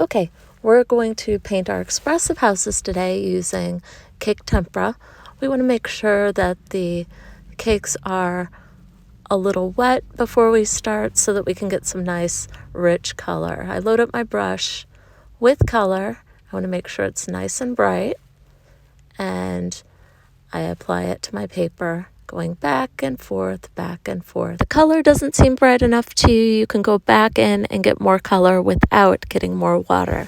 Okay, we're going to paint our expressive houses today using cake tempera. We want to make sure that the cakes are a little wet before we start so that we can get some nice rich color. I load up my brush with color. I want to make sure it's nice and bright, and I apply it to my paper, going back and forth, back and forth. The color doesn't seem bright enough to you. You can go back in and get more color without getting more water.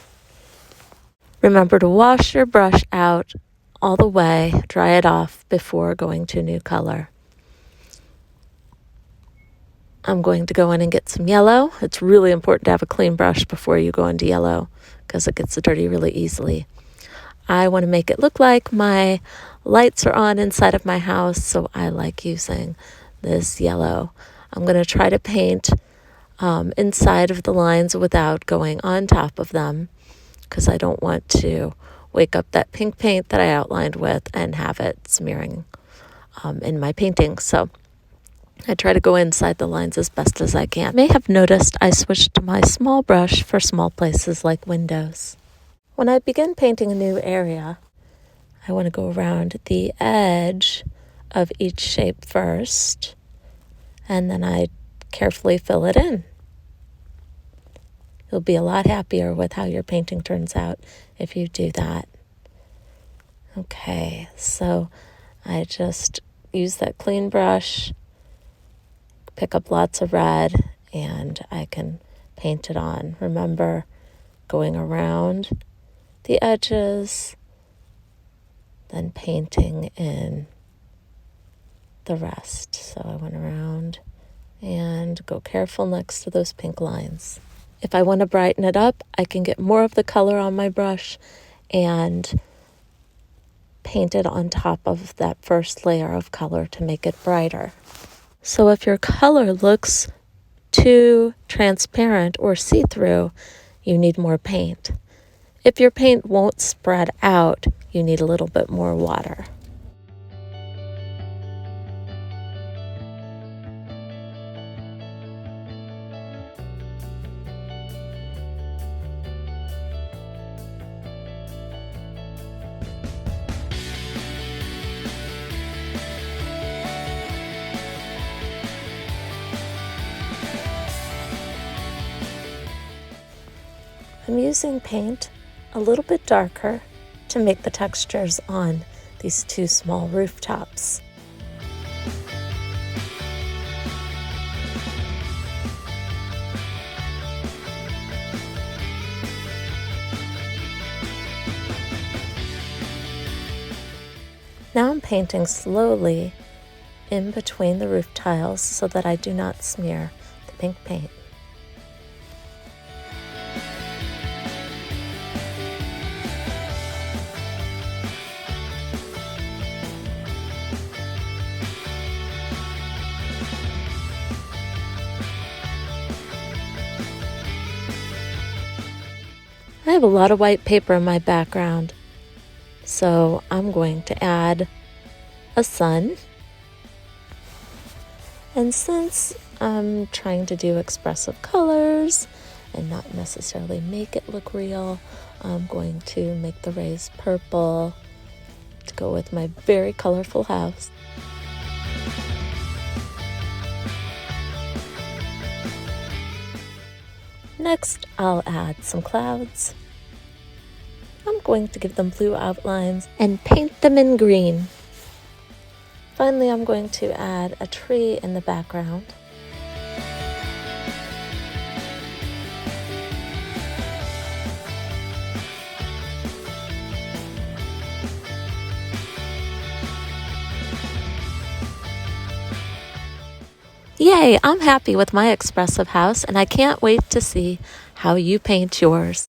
Remember to wash your brush out all the way, dry it off before going to new color. I'm going to go in and get some yellow. It's really important to have a clean brush before you go into yellow because it gets dirty really easily. I want to make it look like my lights are on inside of my house, so I like using this yellow. I'm going to try to paint inside of the lines without going on top of them because I don't want to wake up that pink paint that I outlined with and have it smearing in my painting. So I try to go inside the lines as best as I can. You may have noticed I switched to my small brush for small places like windows. When I begin painting a new area, I want to go around the edge of each shape first, and then I carefully fill it in. You'll be a lot happier with how your painting turns out if you do that. Okay, so I just use that clean brush, pick up lots of red, and I can paint it on. Remember, going around the edges, then painting in the rest. So I went around and go careful next to those pink lines. If I want to brighten it up, I can get more of the color on my brush and paint it on top of that first layer of color to make it brighter. So if your color looks too transparent or see-through, you need more paint. If your paint won't spread out, you need a little bit more water. I'm using paint a little bit darker to make the textures on these two small rooftops. Now I'm painting slowly in between the roof tiles so that I do not smear the pink paint. I have a lot of white paper in my background, so I'm going to add a sun. And since I'm trying to do expressive colors and not necessarily make it look real, I'm going to make the rays purple to go with my very colorful house. Next, I'll add some clouds. I'm going to give them blue outlines and paint them in green. Finally, I'm going to add a tree in the background. Yay, I'm happy with my expressive house, and I can't wait to see how you paint yours.